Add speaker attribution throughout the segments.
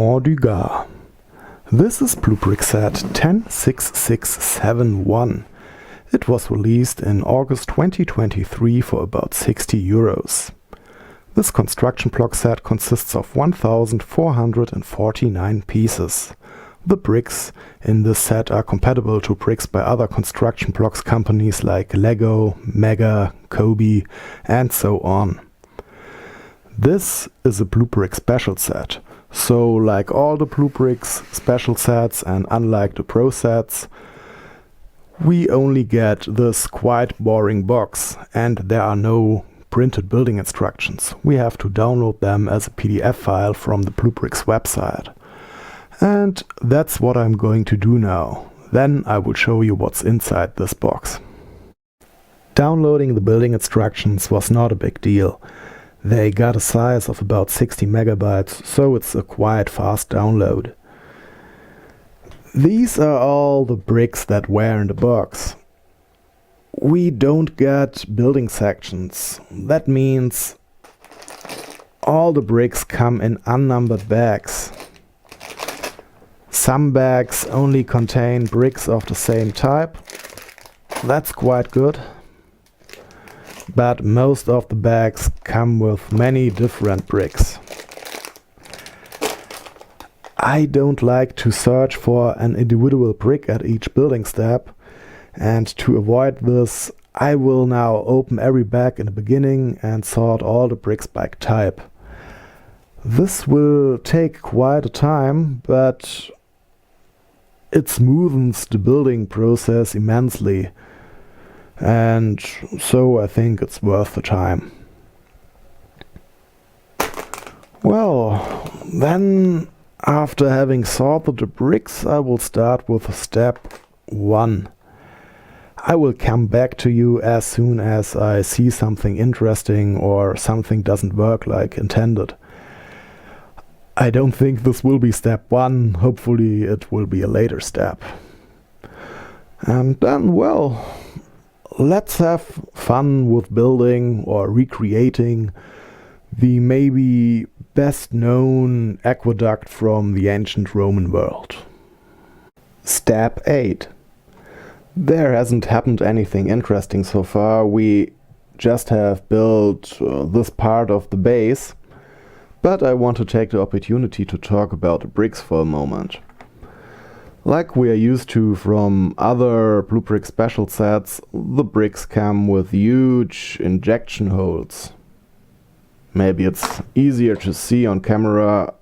Speaker 1: Pont du Gard. This is BlueBrixx set 106671. It was released in August 2023 for about 60 euros. This construction block set consists of 1449 pieces. The bricks in this set are compatible to bricks by other construction blocks companies like Lego, Mega, Kobe, and so on. This is a BlueBrixx special set. So, like all the BlueBrixx special sets and unlike the Pro sets, we only get this quite boring box and there are no printed building instructions. We have to download them as a PDF file from the BlueBrixx website. And that's what I'm going to do now. Then I will show you what's inside this box. Downloading the building instructions was not a big deal. They got a size of about 60 megabytes, so it's a quite fast download. These are all the bricks that were in the box. We don't get building sections. That means all the bricks come in unnumbered bags. Some bags only contain bricks of the same type. That's quite good. But most of the bags come with many different bricks. I don't like to search for an individual brick at each building step, and to avoid this I will now open every bag in the beginning and sort all the bricks by type. This will take quite a time, but it smoothens the building process immensely. And so I think it's worth the time. Well, then after having sorted the bricks, I will start with step 1. I will come back to you as soon as I see something interesting or something doesn't work like intended. I don't think this will be step 1, hopefully it will be a later step. And then, well, let's have fun with building or recreating the maybe best known aqueduct from the ancient Roman world. Step 8. There hasn't happened anything interesting so far. We just have built this part of the base, but I want to take the opportunity to talk about the bricks for a moment. Like we are used to from other BlueBrixx special sets, the bricks come with huge injection holes. Maybe it's easier to see on camera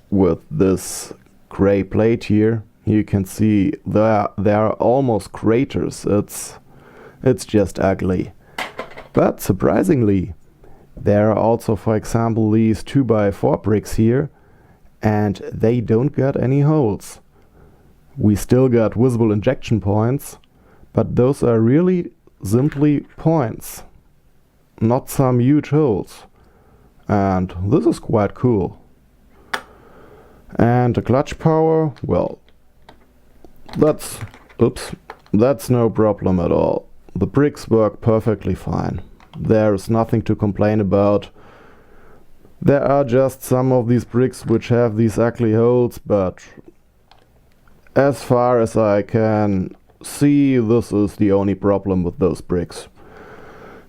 Speaker 1: with this gray plate here. You can see there are almost craters. It's just ugly. But surprisingly, there are also, for example, these 2x4 bricks here, and they don't got any holes. We still got visible injection points, but those are really simply points, not some huge holes. And this is quite cool. And the clutch power, well, that's no problem at all. The bricks work perfectly fine. There's nothing to complain about. There are just some of these bricks which have these ugly holes, but as far as I can see, this is the only problem with those bricks.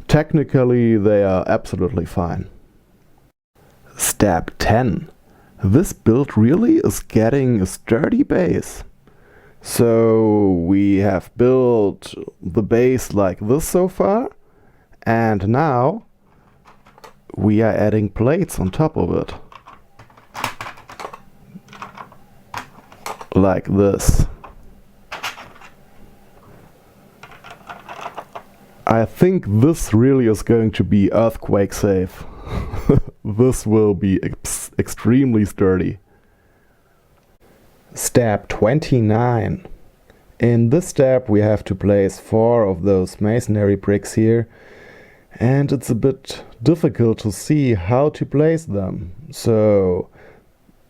Speaker 1: Technically, they are absolutely fine. Step 10. This build really is getting a sturdy base. So we have built the base like this so far, and now we are adding plates on top of it. Like this. I think this really is going to be earthquake safe. This will be extremely sturdy. Step 29. In this step we have to place 4 of those masonry bricks here, and it's a bit difficult to see how to place them. So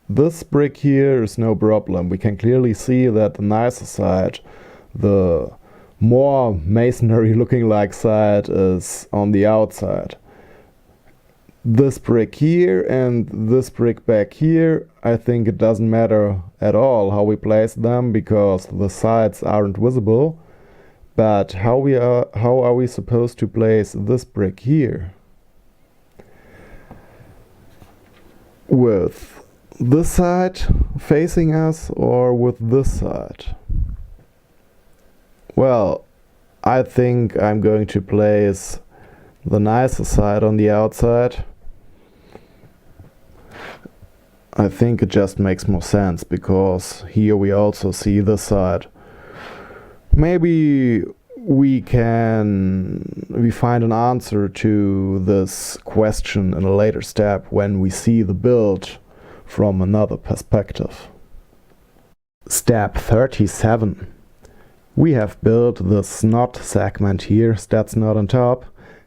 Speaker 1: this brick here is no problem. We can clearly see that the nicer side, the more masonry looking like side, is on the outside. this brick here and this brick back here. I think it doesn't matter at all how we place them because the sides aren't visible. But how are we supposed to place this brick here? With this side facing us or with this side? Well, I think I'm going to place the nicer side on the outside. I think it just makes more sense because here we also see this side. Maybe we find an answer to this question in a later step when we see the build from another perspective. Step 37. We have built the snot segment here, that's not on top,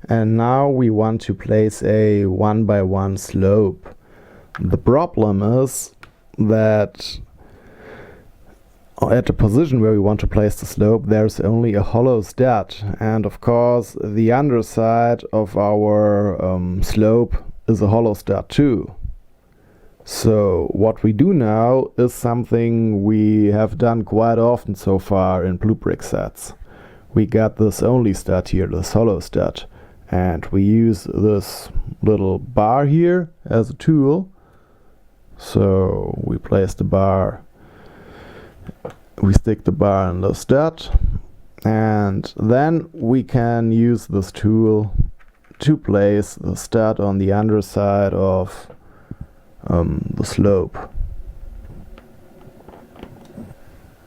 Speaker 1: and now we want to place a 1x1 slope. The problem is that at the position where we want to place the slope, there's only a hollow stud, and of course the underside of our slope is a hollow stud too. So what we do now is something we have done quite often so far in BlueBrixx sets. We got this only stud here, this hollow stud, and we use this little bar here as a tool. So we place the bar, we stick the bar in the stud, and then we can use this tool to place the stud on the underside of the slope,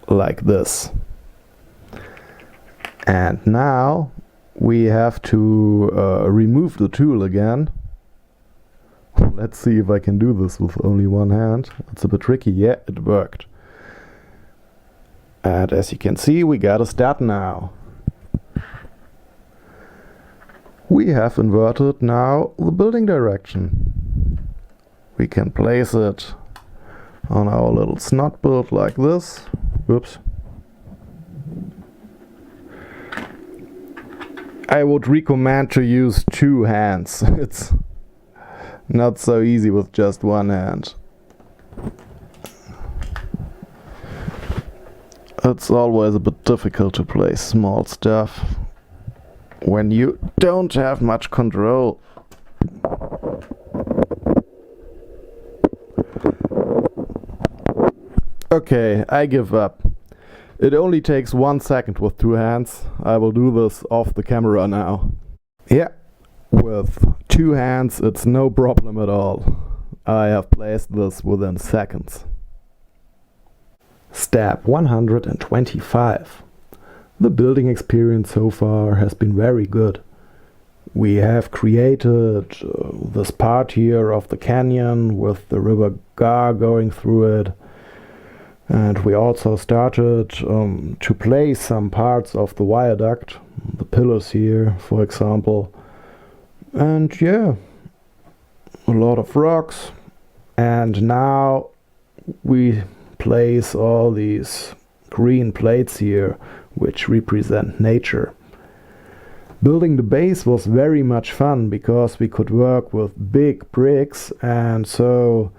Speaker 1: like this. And now we have to remove the tool again. Let's see if I can do this with only one hand. It's a bit tricky. Yeah, it worked. And as you can see, we got a stud now. We have inverted now the building direction. We can place it on our little snot build like this. Whoops. I would recommend to use two hands. It's not so easy with just one hand. It's always a bit difficult to place small stuff when you don't have much control. Okay, I give up. It only takes 1 second with two hands. I will do this off the camera now. Yeah, with two hands it's no problem at all. I have placed this within seconds. Step 125. The building experience so far has been very good. We have created this part here of the canyon with the river Gar going through it. And we also started to place some parts of the viaduct, the pillars here, for example. And yeah, a lot of rocks. And now we place all these green plates here, which represent nature. Building the base was very much fun because we could work with big bricks, and so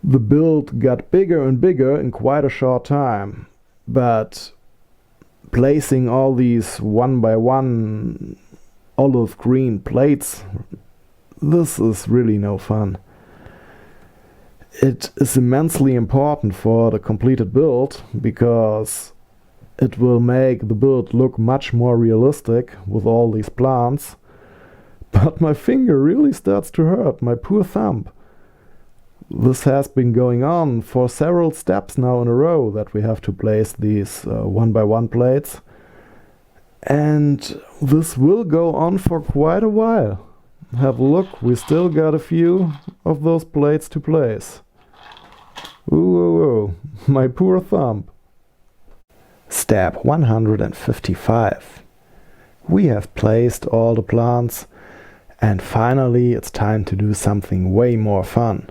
Speaker 1: the build got bigger and bigger in quite a short time. But placing all these 1x1 olive green plates, this is really no fun. It is immensely important for the completed build because it will make the build look much more realistic with all these plants. But my finger really starts to hurt, my poor thumb. This has been going on for several steps now in a row that we have to place these 1x1 plates. And this will go on for quite a while. Have a look, we still got a few of those plates to place. Ooh, my poor thumb. Step 155. We have placed all the plants, and finally it's time to do something way more fun.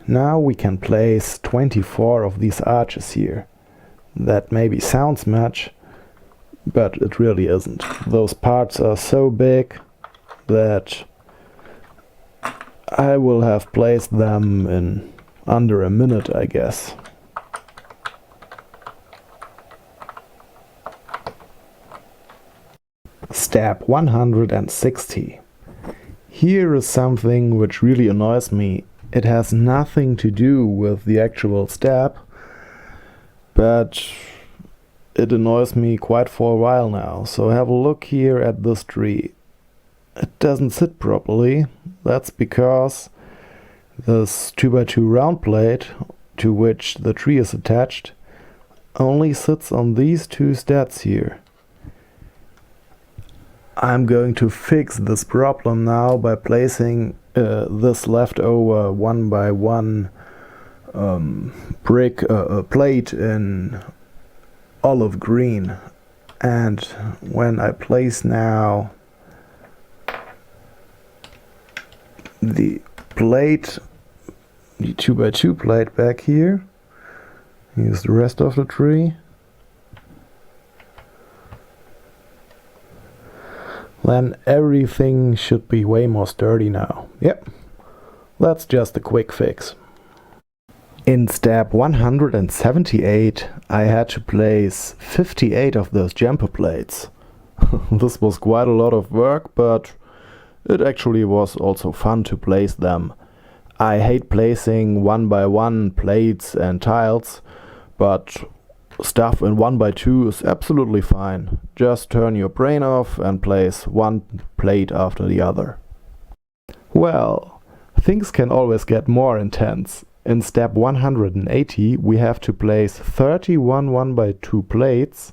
Speaker 1: Now we can place 24 of these arches here. That maybe sounds much, but it really isn't. Those parts are so big that I will have placed them in under a minute, I guess. Step 160. Here is something which really annoys me. It has nothing to do with the actual step, but it annoys me quite for a while now. So have a look here at this tree. It doesn't sit properly. That's because this 2x2 round plate to which the tree is attached only sits on these two studs here. I'm going to fix this problem now by placing this leftover 1x1 brick plate in olive green, and when I place now the plate, the 2x2 plate back here, here's the rest of the tree. Then everything should be way more sturdy now. Yep, that's just a quick fix. In step 178 I had to place 58 of those jumper plates. This was quite a lot of work, but it actually was also fun to place them. I hate placing 1x1 plates and tiles, but stuff in 1x2 is absolutely fine. Just turn your brain off and place one plate after the other. Well, things can always get more intense. In step 180 we have to place 31 1x2 plates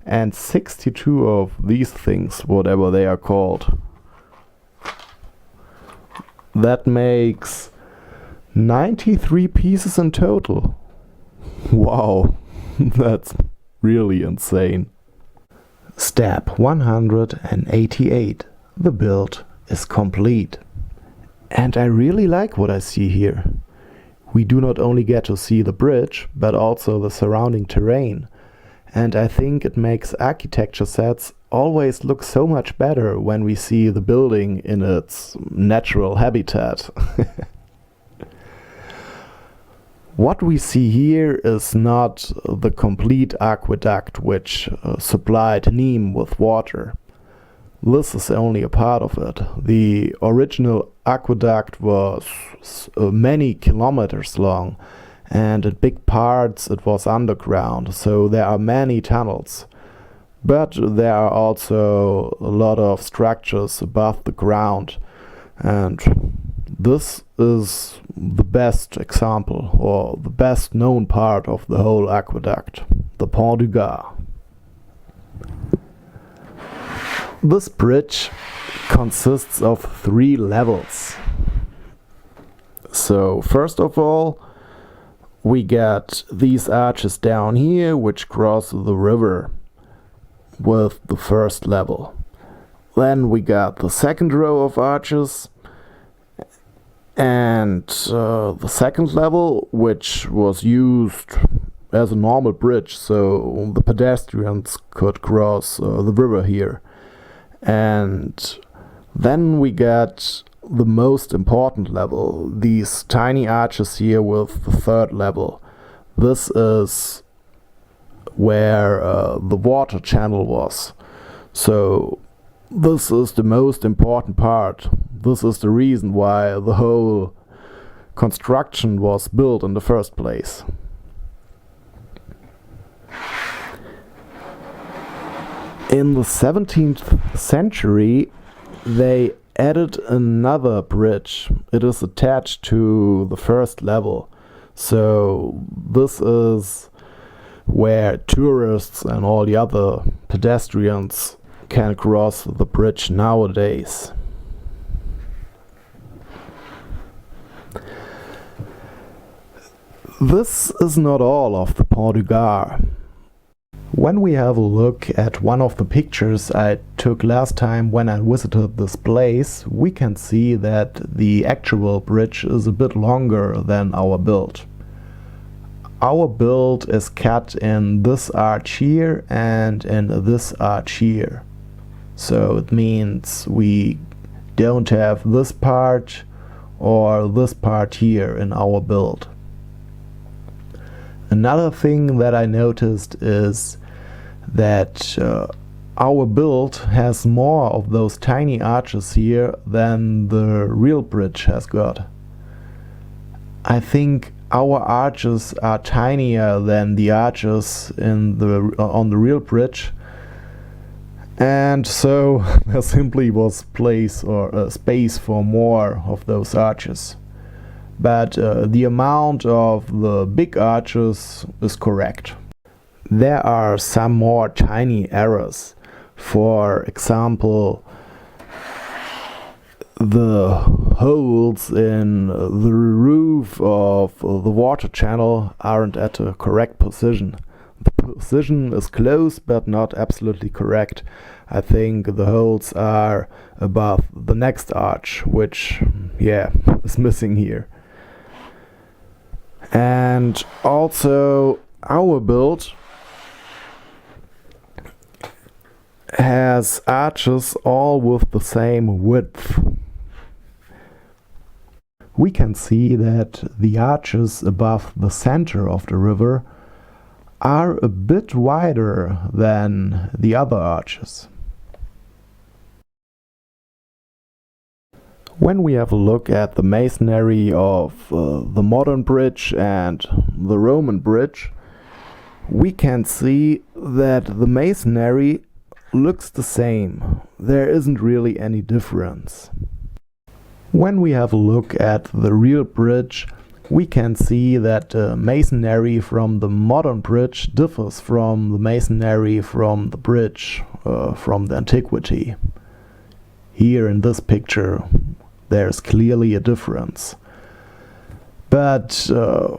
Speaker 1: and 62 of these things, whatever they are called. That makes 93 pieces in total. Wow. That's really insane. Step 188. The build is complete. And I really like what I see here. We do not only get to see the bridge, but also the surrounding terrain. And I think it makes architecture sets always look so much better when we see the building in its natural habitat. What we see here is not the complete aqueduct which supplied Nîmes with water. This is only a part of it. The original aqueduct was many kilometers long, and in big parts it was underground, so there are many tunnels. But there are also a lot of structures above the ground, and this is the best example, or the best known part of the whole aqueduct, the Pont du Gard. This bridge consists of 3 levels. So first of all, we get these arches down here which cross the river with the first level. Then we got the second row of arches and the second level, which was used as a normal bridge, so the pedestrians could cross the river here. And then we get the most important level, these tiny arches here with the third level. This is where the water channel was. So this is the most important part. This is the reason why the whole construction was built in the first place. In the 17th century, they added another bridge. It is attached to the first level. So this is where tourists and all the other pedestrians can cross the bridge nowadays. This is not all of the Pont du Gard. When we have a look at one of the pictures I took last time when I visited this place, we can see that the actual bridge is a bit longer than our build. Our build is cut in this arch here and in this arch here. So it means we don't have this part or this part here in our build. Another thing that I noticed is that our build has more of those tiny arches here than the real bridge has got. I think our arches are tinier than the arches in on the real bridge, and so there simply was place or space for more of those arches. But the amount of the big arches is correct. There are some more tiny errors. For example, the holes in the roof of the water channel aren't at a correct position. The position is close but not absolutely correct. I think the holes are above the next arch, which, yeah, is missing here. And also our build has arches all with the same width. We can see that the arches above the center of the river are a bit wider than the other arches. When we have a look at the masonry of the modern bridge and the Roman bridge, we can see that the masonry looks the same. There isn't really any difference. When we have a look at the real bridge, we can see that the masonry from the modern bridge differs from the masonry from the bridge from the antiquity. Here in this picture there's clearly a difference. But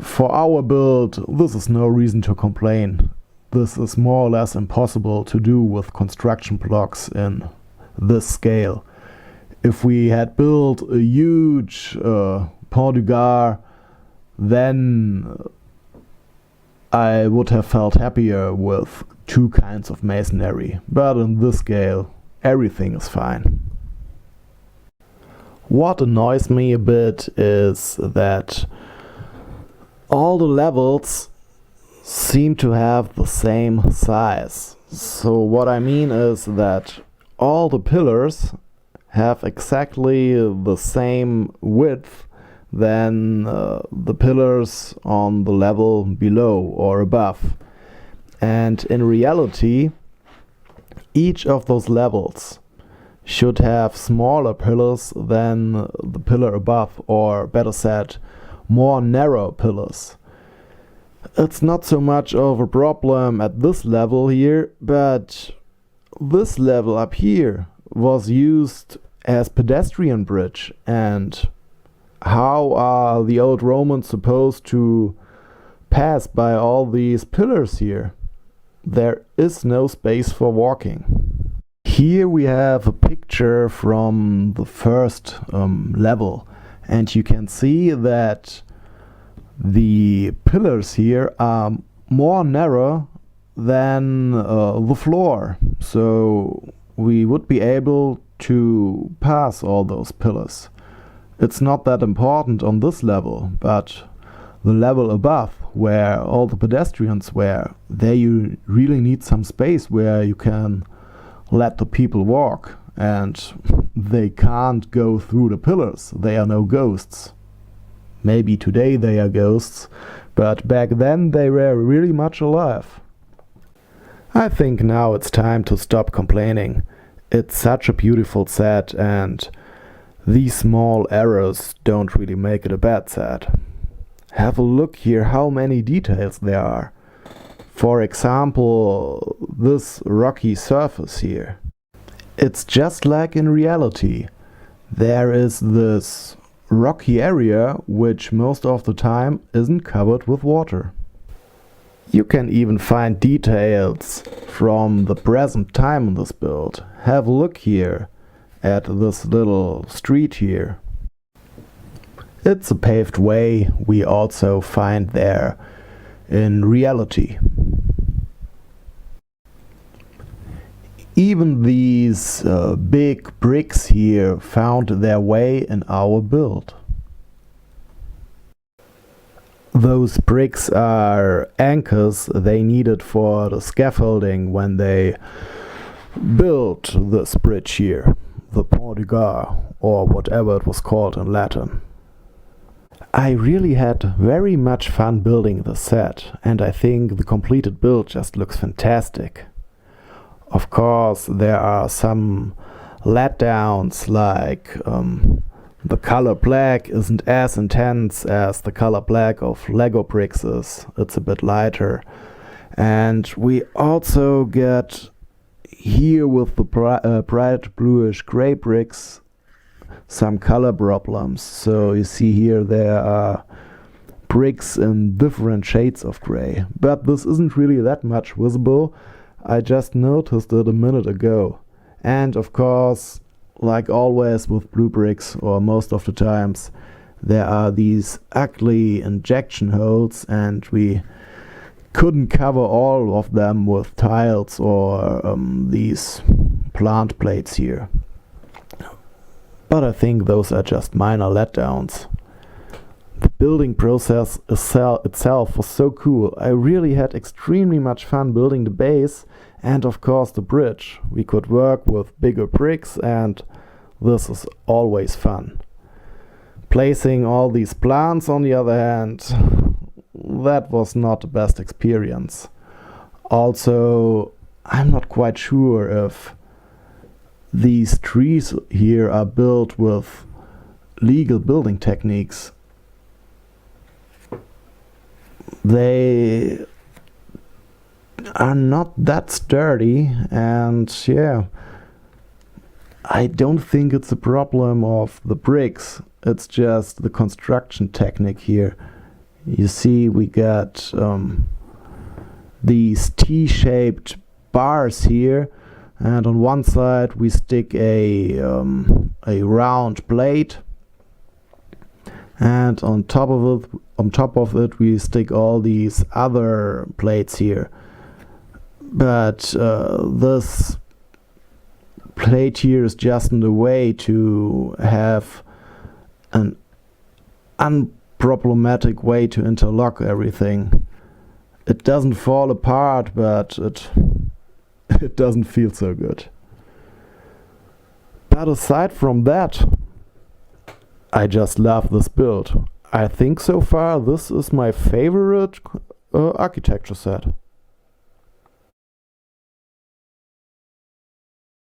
Speaker 1: for our build, this is no reason to complain. This is more or less impossible to do with construction blocks in this scale. If we had built a huge Pont du Gard, then I would have felt happier with two kinds of masonry. But in this scale, everything is fine. What annoys me a bit is that all the levels seem to have the same size. So what I mean is that all the pillars have exactly the same width than the pillars on the level below or above. And in reality, each of those levels should have smaller pillars than the pillar above, or better said, more narrow pillars. It's not so much of a problem at this level here, but this level up here was used as pedestrian bridge, and how are the old Romans supposed to pass by all these pillars here? There is no space for walking. Here we have a picture from the first level, and you can see that the pillars here are more narrow than the floor, so we would be able to pass all those pillars. It's not that important on this level, but the level above, where all the pedestrians were, there you really need some space where you can let the people walk, and they can't go through the pillars. They are no ghosts. Maybe today they are ghosts, but back then they were really much alive. I think now it's time to stop complaining. It's such a beautiful set, and these small errors don't really make it a bad set. Have a look here how many details there are. For example, this rocky surface here. It's just like in reality. There is this rocky area which most of the time isn't covered with water. You can even find details from the present time in this build. Have a look here at this little street here. It's a paved way we also find there in reality. Even these big bricks here found their way in our build. Those bricks are anchors they needed for the scaffolding when they built this bridge here, the Pont du Gard, or whatever it was called in Latin. I really had very much fun building the set, and I think the completed build just looks fantastic. Of course, there are some letdowns, like the color black isn't as intense as the color black of Lego bricks is. It's a bit lighter. And we also get here with the bright bluish gray bricks some color problems. So you see here there are bricks in different shades of gray. But this isn't really that much visible. I just noticed it a minute ago. And of course, like always with BlueBrixx, or most of the times, there are these ugly injection holes, and we couldn't cover all of them with tiles or these plant plates here. But I think those are just minor letdowns. The building process itself was so cool. I really had extremely much fun building the base and of course the bridge. We could work with bigger bricks, and this is always fun. Placing all these plants, on the other hand, that was not the best experience. Also, I'm not quite sure if these trees here are built with legal building techniques. They are not that sturdy, and yeah, I don't think it's a problem of the bricks, it's just the construction technique here. You see, we got these T-shaped bars here, and on one side we stick a round plate, and on top of it we stick all these other plates here. But this plate here is just in the way to have an unproblematic way to interlock everything. It doesn't fall apart, but it doesn't feel so good. But aside from that, I just love this build. I think so far this is my favorite architecture set.